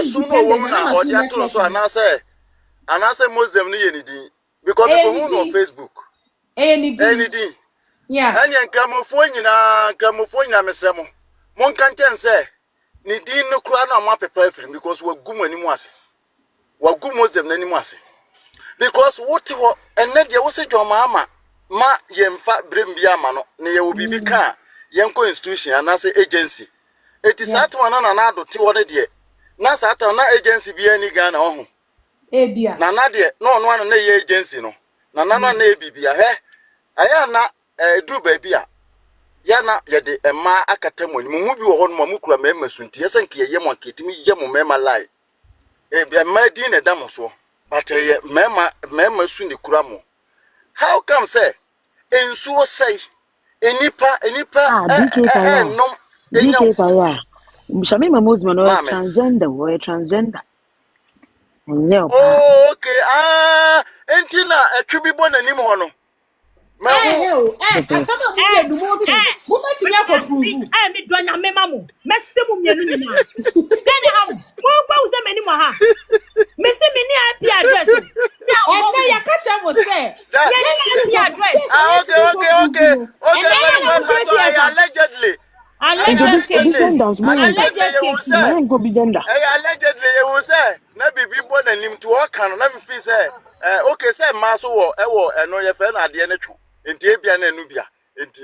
soon a woman or the so and I say Muslim ni because people on Facebook. Anything. Yeah. And yan gramophone na mesremo. Mon kan say ni din no kura na ma pepa afiri because we gum animu ase. We gum Muslim na animu ase. Because what ho enne de wo se dwoma ama ma yemfa brembia ma no ne ye obi bi ka yenko institution anase agency. It is that one na adote wo ne de. Na sata na agency bi ani Ghana ho. Ebia. Na de no na ye agency no. Na na ebibia he. Aya na dru ba bia. Ya na ye de ema akatam oni mu bi wo ho no mu kura mema sunti yesanke ye mo aketimi ye mo mema lai. Ebia ma din na dam so. But mema suni kura mo. How come say ensuo say enipa no DK Fire. Shami Mamuz man or transgender. Oh, okay. Entina ekubi bona nim ho no. Asama mu ye du mo ke. Mo ma tinya ko prove. Me do nya me mamu. Me se mu mienu nyina. Then how? Mo gba wo se me ni mo ha. Me se me ni IP address. Enne ya ka che mo say. IP address. Okay. Allegedly. Allegedly, you will say, na bibi bona nim to work can na me fi say okay say ma so wo e wo eno ye fe na de ne twu enti ebia na enu bia enti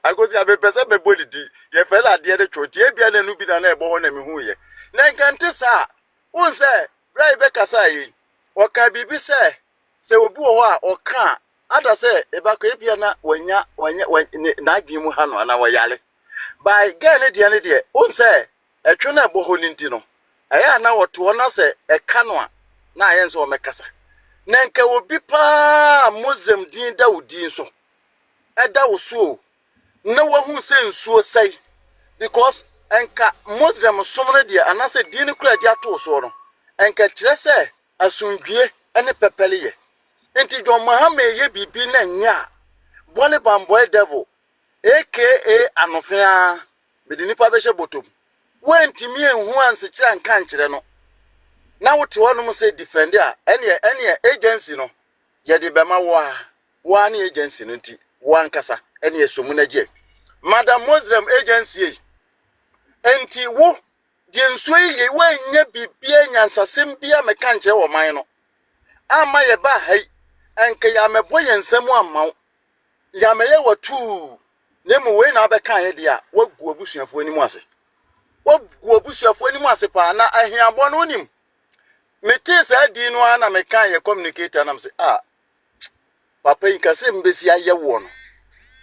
agosi abepese be bolidi ye fe na de ne twu enti ebia na enu bi na ebo ho na me hu ye na nkante sa won say brai be kasa yi o ka bibi say se obi wo a o ka ada say e ba ka ebia na wanya na adwemu ha no na wo yale by girl ne de won say etwe na ebo ho ninti no aya na woto na se eka no a na ayen so mekasa na nke obi pa Muslim din da udin so eda wo so na wahu se nsuo sai because enka Muslim somno de anase din kura de ato so no enka kire se asundwie ene pepeleye enti John Mahama ye bibi na nya bole bamboy devil aka anofia bidini pa be she botom wentimi enhu anse kira nka nkire no na wote wonu say defend a ene agency no ye de bema wa na agency no nti wa nkasa ene esomu na je Madam Muslim agency enti wo de nso ye wanya bibia nyansasem bia meka nkire wo man no ama ye ba hai enka ya mebo ye nsam amma ya meye watu nemu we na abeka ye de a wagu abusuafo ani mu ase wagu abusuafo ani mu ase pa na ahiabo no nim mete sa di no ana meka ye communicator na mse papa yi kase mbesi aye wo no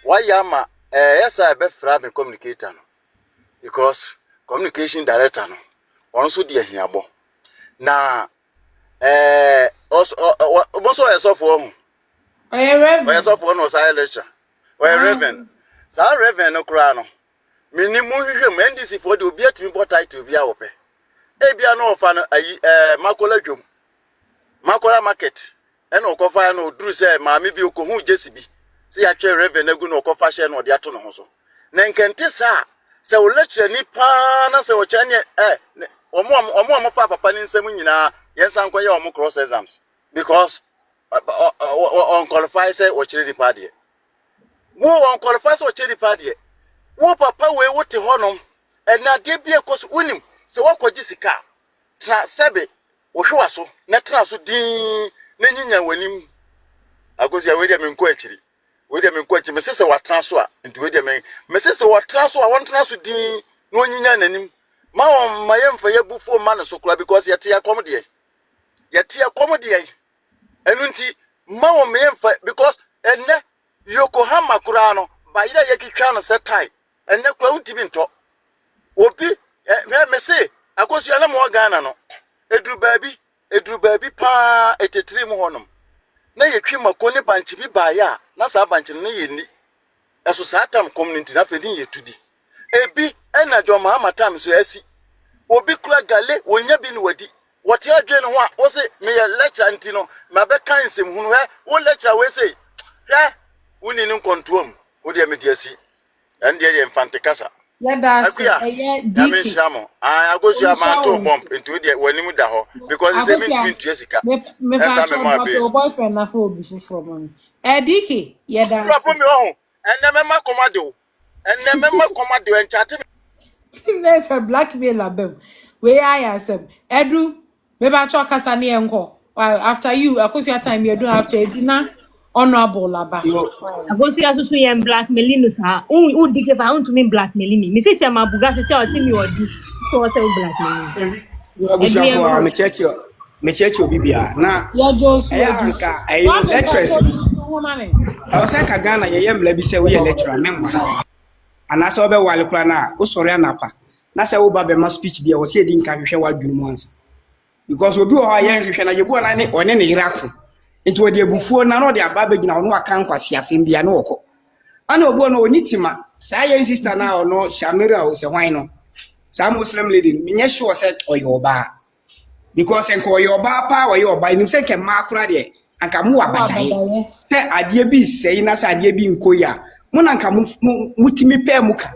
wa ya ma yesa be fra me communicator no because communication director no won so di ahiabo na also esofo ho Reverend esofo no sa lecture Reverend sa Reverend no kra no minimu hwehwem NDC for de obi atimi bo title bia wo pe ebia no ofa no ayi makola dwom makola market ena okofa no oduru se maame bi okohu jesi bi se ya twe Reverend agu no okofa hye no de ato no ho so na nkente sa se wo lecture ni pa na se wo chanye omo fa papa ni nsem nyina yensan koye omo cross exams because on qualify say o chiri di padie wo on qualify say o chiri di padie wo papa we wote honom na de bia koso unim se wakwaji sika tra sebe wo hwa so na tra so din na nyinya wanim agosi ya we de menko achiri we de menko achiri mesese watra so a nti we de men mesese watra so a won tra so din na onyinya nanim ma won mayemfa yabufo ma na so kura because yete yakom de enu nti ma won mayemfa because enne Yokohama kura no bayira yakitwa no setai enne kura untibi nto obi me say akosu ya na mo Ghana no edru baabi pa etetiri mu honom na yetwi makoni banchi bi baaya na sa banchi no yeni eso satam community na fedin yetudi ebi ena John Mahama tam so asi obi kura gale wonya bi ni wadi wote adwe no ho a wo se me ye lecture nti no mabeka nsem hunu he wo lecture we say he woni ni control wo de me di asi ande ye mfante kasa Yeah, that's Akuya. yeah, I mean shamo. I go see a man to bump into the when you da ho because it's a meant to Jessica. Me That's a man your boyfriend na for obi from. Dike, yeah, that's. Drop me home. And the member commando. And the member commando and chatting. There's a blackmail abem. Where I am, Edu, maybe I talk as an enko. After you, of course, your time you do after dinner. Honorable laba. Agosi asusu yen blackmailing no sa. O dike fa on to me blackmailing me. Me say chama buga se o ti mi odi. So o say blackmailing. You abusia for me church obi bia na. Ya Josu. Anka ayi lecturers. I was like Ghana ye yem labi se we lecturer memma. Ana se obe wale kura na o sori anapa. Na se wo ba be ma speech bia wo se di nka hwehwe wa dwunu ansa. Because obi o ha ye hwehwe na yebu na ne one ne yiraku. Into where the buffo na no de ababe gina no aka nkwasi asem bia na woko ana obo no onitima sa ye sister na no Shamira o se hwan no sa Muslim lady menye sure say oyoba because enko oyoba pa oyoba nim say ke makura de anka mu abadai say ade bi sei na say ade bi nkoya mu na anka mutimi pe muka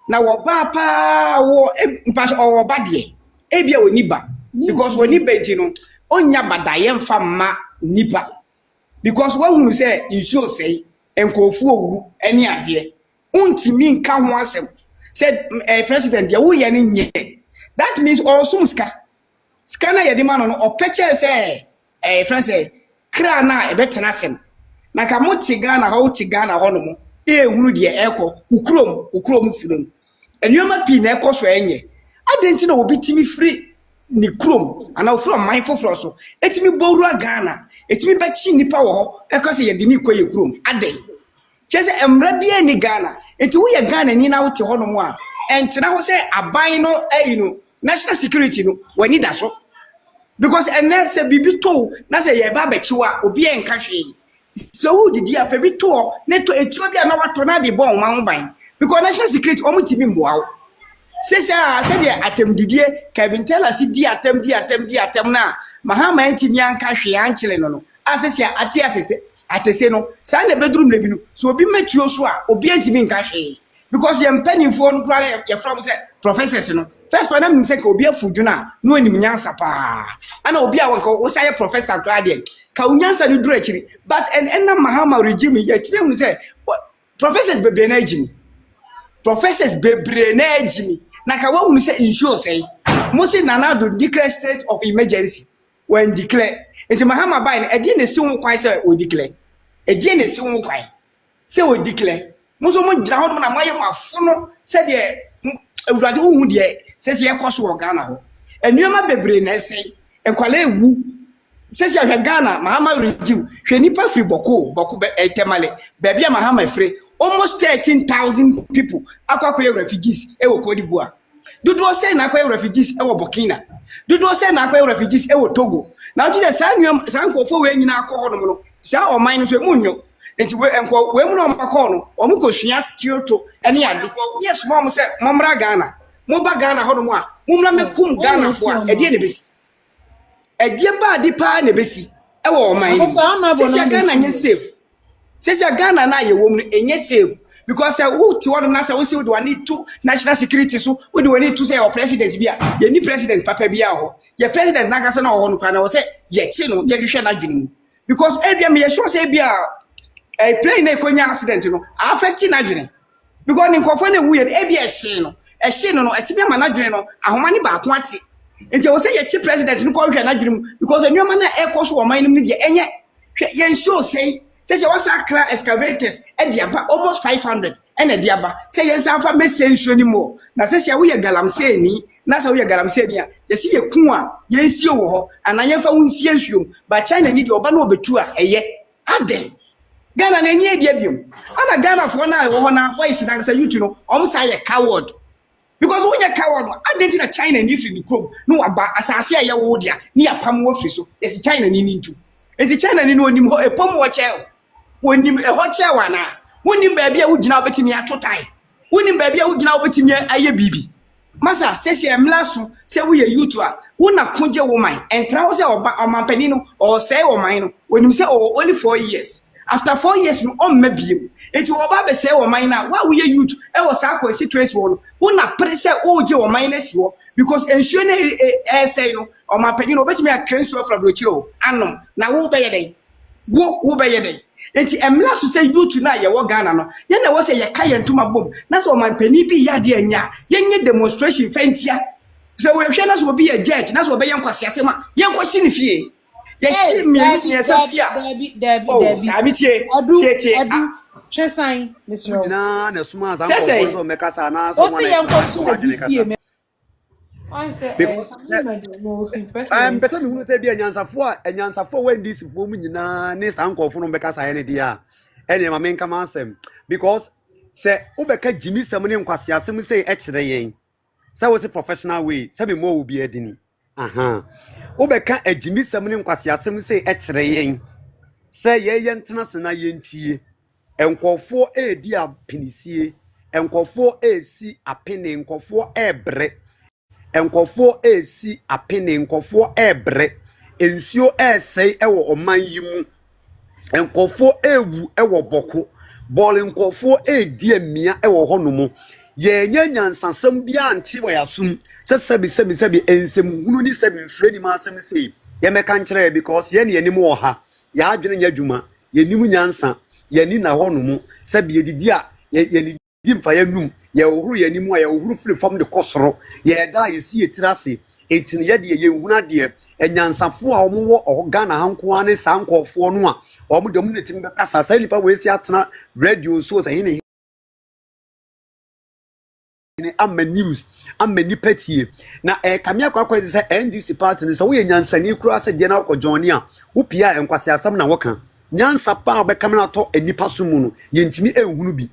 na wo ba pa wo mpa oyoba de e bia oni ba because oni benti no onya badaye mfa ma nipa because when you say you should say enkofu owu eni ade untimi nka ho asem said president ya wo ye ne nye that means also ska na ye de ma no opeche say friend say kra na e betena asem na ka moti Ghana ho no mo ehunu de ekọ ukrom sirem enyoma pi na ekọ so enye adenti na obi timi free ni krom ana from mindful for so etimi boru Ghana etimi bachi nipa wo ho ekose ye de ni koye krom aden chese emra bia ni Ghana enti wo ye Ghana ni na wote ho no mo a entina ho se aban no no national security no wani da so because ene se bibi to na se ye ba bachi wa obi en ka hwe so wo didi afa bi to ne to etuo bia na wato na de bon man ban because national security o mutimi mboa wo sesa se de atem didie Kevin Taylor si di atem na mahama ntimi anka hwe ankyele no asesia ate asese atese no sa na bedroom lebi no so obi metuo so a obi ntimi nka hwe because ye mpanimfo no kura ye from say professors no first panam nim say ka obi afudu na no anim nyansa pa ana obi a wonka wo say professor kura de ka unyansa no dura chiri but na mahama regime ye timi hu say professors bebre na agimi na ka wa hu say insure say Moses Nanado declare state of emergency when declare enti mahama bai na edi na si ho kwan say o declare edi na si ho kwan say o declare muso mo gira ho na maye mafo no say de awurade hu de say ye koso wo Ghana ho enuama bebre na say enkwala ewu say hwe Ghana mahama regime hwe nipa free boko etemale bebia mahama free almost 13,000 people akwakoye refugees e wo Cote d'Ivoire dudu say na akwaye refugees e wo Burkina dudu say na akwaye refugees e wo Togo na do say san kofo we nyina akọ no no sa o man no so munyo enti we enko we mu no makọ no o mu ko hua tioto ene ade yes mom say momra Ghana mo ba Ghana ho no mu a mumra mekum Ghana fo a ede ne besi ede ba di pa ne besi e wo o man say Ghana nye safe say Ghana na ye wo mu enye safe because who ti one na say we see we need to national security so we need to say our president bia ye ni president papa bia ho ye president na kasa na ho no kana wo say ye chi no ye hwehwe na dwene because bia me ye sure say bia plane na ekonya accident no affect na dwene because ni nkofo na wu ye bia ehye no etimi ama na dwene no ahoma ni ba ko ate enti wo say ye chi president no ko hwehwe na dwene because enwema na ekoso wo man ni de enye ye sure say say what's a excavators and the almost 500 and the diaba say yes alpha message anymore na say we galamsey ni na say we galamsey ni ye see ye ku a ye nsie wo ho ana ye fa wonsie nsuom but China ni de oba na obetu a eye aden Ghana na enye dia biom ana Ghana for na wo ho na why is na say you know say ye coward because when you coward aden na China ni fi ni krom no aba asase ye wo dia ni apam wo fi so yes China ni ntu enti China ni no onim ho epom wo chel wonim ehoche wana wonim ba bia wugina obetimi atotai wonim ba bia wugina obetimi aye bibi masa sese emlaso se wo ye youth a wona konje woman entra wo se omampani no o say woman no wonim se only 4 years after 4 years no o mabiem enti wo ba be say wo man na wa wo ye youth e wo sa ko situation wo no wo na pere say o je wo man na si wo because ensuo na e say no o ma pani no obetimi akransuo from brochiro anom na wo be ye den wo be ye den enti emla so say youth na ye wo Ghana no ye na wo say ye ka ye ntoma bom na so o ma pani bi ya de anya ye nye demonstration fentia so we hwe na so be a judge na so be ye nkwase asema ye nkwosi ne fie ye si mi ye sa fia Debbie abitie tie Tresign Mr. Na na suma za Sese. ko me kasa na so O se yan ko su fie me. On say pesa mi hunu se bi anyansafo when this fo mu nyina ne sankofo no be kasa ne dia ene ma menka ma asem because se ubeka jimi sem ne nkwase asem se e kire yen se wo se professional way se me mo obi adini ubeka ajimi sem ne nkwase asem se e kire yen se ye yentena se na yentie enkofo edi apinisie enkofo esi apene enkofo ebre enkofo esi apene enkofo ebre ensuo esei ewo oman yimu enkofo ewu ewo boko bol enkofo edi emia ewo honomo ye nyansansam bia anti wo yasum sebi ensem hunu ni sebi mfreni ma asem sei ye meka nkere because ye ne yanim wo ha ya adwene nya dwuma ye nim nyansa ye ni na honomo sebi edidi a ye ni dimfa ya num ye ohuru ye nim a ye ohuru free from the kosoro ye da ye si etirase etin ye de ye huna de enyansafo a omo wo Ghana hanko ane sankofo no a omo dem netim be kasa sai nipa we si atena radio so sai ne amma news amma nipatie na kamia kwakwa ze NDC party so we nyansani kura se de na ko John a wo pia enkwase asam na woka nyansa pa be kamera to enipa so mu no yentimi ehunu bi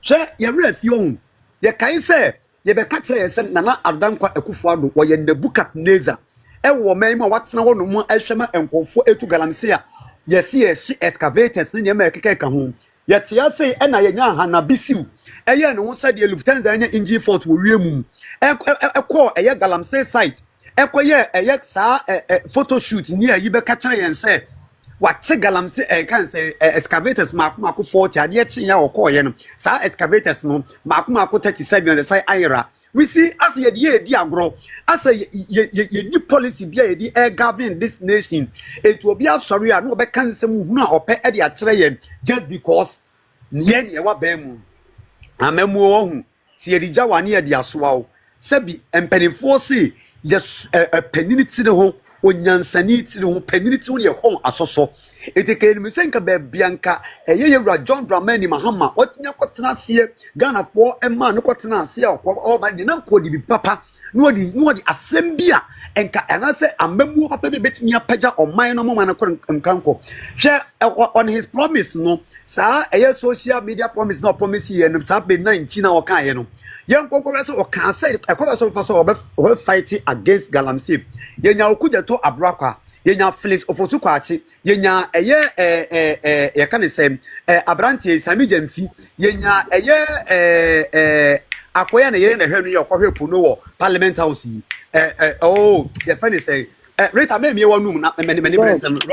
hwe ye wra fi ohun ye kan se ye be ka kire ye se Nana Adankwa Akufo-Addo wo ye Nebukadnezar wo man ma watena wo no mu ahwema enkofo etu galamse a ye se ye shi excavators ne ma ekeka ka ho ye tia se na ye nya hana bisiu eye ne ho se de Lufthansa anya engine fault wo wiemu ekọ eye galamse site ekoye eye sa photo shoot ni ayi be ka kire ye se wache galamse kan say excavators makuma ko 40 ade chi ya okoye no sa excavators no makuma ko 37 on the side ayra we see as ye di agro as ye ni policy bia ye di govern this nation it will be sorry no be kan sem hunu a ope e de a kire ye just because ye ne wa ba mu amemu ohun si ye di jawane ye di asoa o sebi empenifo si yes peninity ne ho onyansani ti ho paniriti ho ne hon asoso eteke ni senka be bianka ye John Dramani Mahama otinya kotena ase Ghana for ema no kotena ase o ba ni na ko di bi papa no di asembia enka anase amemu papa be betimi apaja oman no mama na ko nkanko hwe on his promise no sa social media promise no promise ye no sa be 19 na o kan ye no yen kokoro so o kan say ekoro so so o fight against galamsey yenya okujeto abrakwa yenya Felix Ofosu Kwachi yenya ye kan say abrantie Sami Jamfi yenya akoya na yere na hwenu ye okohwepo no wo Parliament House ye ye fan say Rita me wonum na many president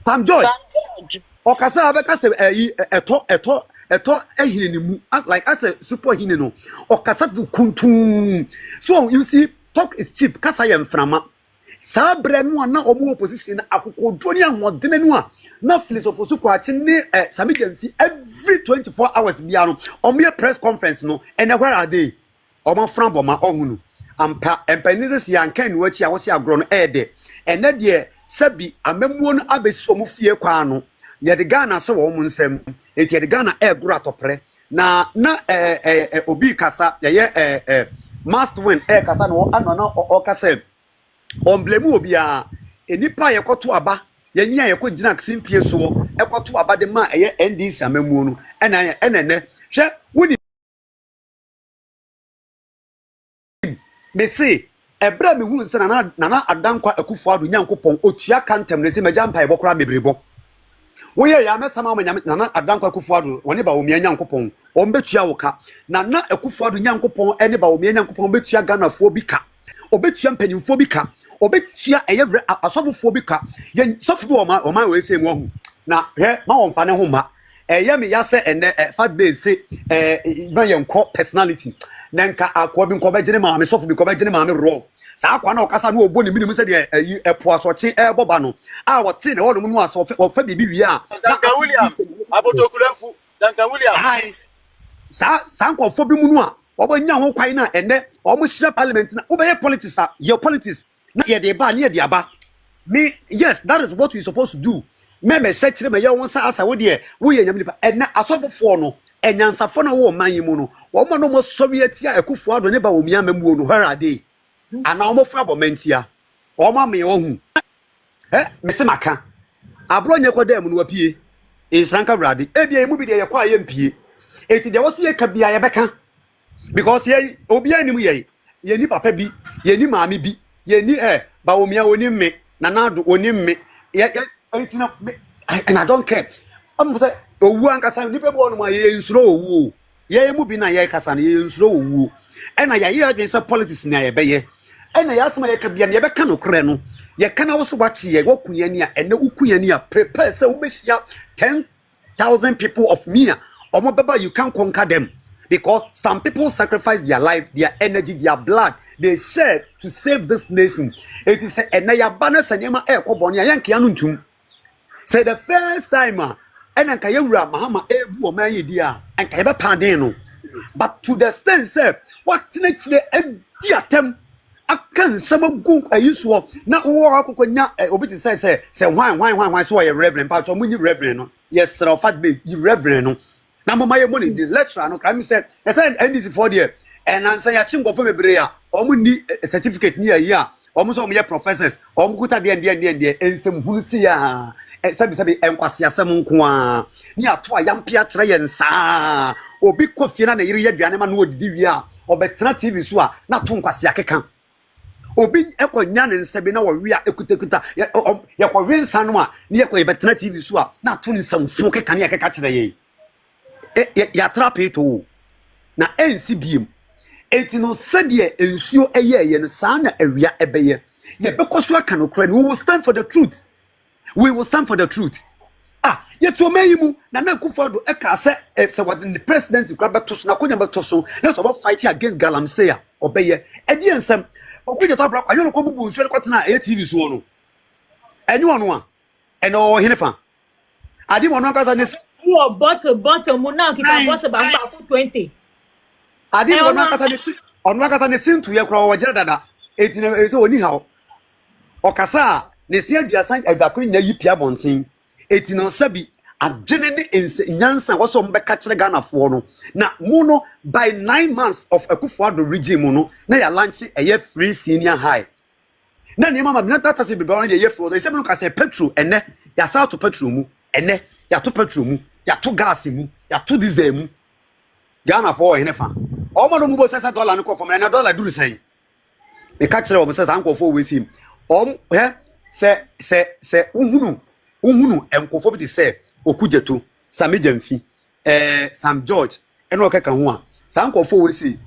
Sam George okasa abeka say eto ehine ni mu like as a super hine no okasa du kuntum so you see talk is cheap kasa ye mframa sa bre no na omo opposition akokodro ni ahodene no a na Felix Ofosu Kwachi ni Sami Jamfi every 24 hours bia no omo press conference no and where are they omo frambo ma ohunu ampa empanizes yankan no achi a wo se agro no ede ene de sabi amamuo no abesi omo fie kwa no ye de Ghana se wo mo nsem eti de Ghana gro atopre na obi kasa ye must win kasa no ano o kasa on blame obi a enipa ye kwoto aba ye nya ye ko gina ksimpie so kwoto aba de ma ye NDC amamuo no ene hwe woni me say ebra me hunu se Nana Adankwa Akufo-Addo Nyankopon otua kantem ne se majampa ye bokora mebrebo wo ye ya mesama ma Nana Adankwa Akufo-Addo woni ba omi Nyankopon ombetua woka Nana Akufo-Addo Nyankopon ene ba omi Nyankopon obetua Ghana fo bi ka obetua mpanyimfo bi ka obetua eyevre asofofo bi ka ye sofo bi o ma we se mu ohu na he ma won fa ne ho ma me ya say ene fat be say na yenko personality na nka akwa bi nko be gene ma me sofo bi ko be gene ma me raw sa akwa na okasa na obo ni minimu say de epo asoche eboba no a wote ne wono mu aso ofa bibi wi a Duncan Williams abotokulefu Duncan Williams ai sa nko fo bi mu no a obo nya ho kwan na ene o mo hye parliament na obeye politics a your politics na ye de ba na ye de aba me yes that is what we supposed to do me search me ye won sa asa wo de wo ye nyam nipa ene asofofo no enyansafo na wo man yi mu no wo ma no mo soviet a ekufo ado ne ba wo mia mamu no herade ana wo fo abomentia wo ma me wo hu me se maka abro nye kodam no wapie insranka brade ebia mu bi de ye kwa ye mpie eti de wo se ye ka bia ye beka because ye obi anim ye ni papa bi ye ni maami bi ye ni ba wo mia oni me na nado oni me ye eti na and I don't care am say owu ankasa ni pe bo no ma ye nsuro owu ye mu bi na ye kasa na ye nsuro owu na ye adwen say politics na ye beye na ye asema ye ka bia na ye beka no kre no ye kana wo so wachi ye wokunya ni a ene ukunya ni a prepare say wo behia 10,000 people of me omo beba you can conquer them because some people sacrifice their life, their energy, their blood they share to save this nation. It is ene ya bana sanema ko boni yanke anu ntum say the first time and can you Mahama ebu o man yedi a and can be pardon no but to the extent say what next the atem akan samagu ayisuo na wo akokonya obi ti say why so you reverend pa munyi reverend no yes sir fat base you reverend no na mama ye money the lecturer no crime said I said NDC for there and answer ya chingo for mebre a omu ni certificate ni ayi a omu so omu ye professors omu kuta de ensem hunu si ya sabi enkwase asem nko a ni ato a yampia kire ye nsa obi kofie na yire ye duane ma no odidi wi a obetena TV so a na to nkwase akeka obi ekonya ne nsa bi na wo wi a ekutakuta ye ko wi nsa no a ni ye ko betena TV so a na to nsamfo keka ne akeka kire ye ya trap eto na NCBM eti no sede ensuo eye no sa na awia ebeye ye bekoso aka no kra we will stand for the truth. We will stand for the truth. Yet to me mu na Akufo Addo eka se what the presidency grab to so na konya beto so let's about fighting against Galamsey obeye edi ensem obi jeto abra kwayo no ko bubu nsuo ko tena ATV so no enyu ono a eno hinefa adi mo no aka ne your bottle mu na kita bottle ba 20 adi mo no aka ne sintu ye kra wo jere dada eti na eso oni ha okasa ne sia duasan adakonyanya yipia bonten eti no sabi adwene ne nyansa woso mbeka kire Ghana fo no na mu no by 9 months of Akufo Addo regime no na ya launch eye free senior high na ne mama na tata se bebe on ye fo do se me no ka se petrol ene ya sa to petrol mu ene ya to petrol mu ya to gas mu ya to diesel mu Ghana fo ene fa o mo no mu bo $6 no ko fo na dollar duru sai me ka kire wo se san ko fo we sim se uhunu enkofo bi se okujeto Sami Jamfi Sam George eno okeka ho a san kofo we si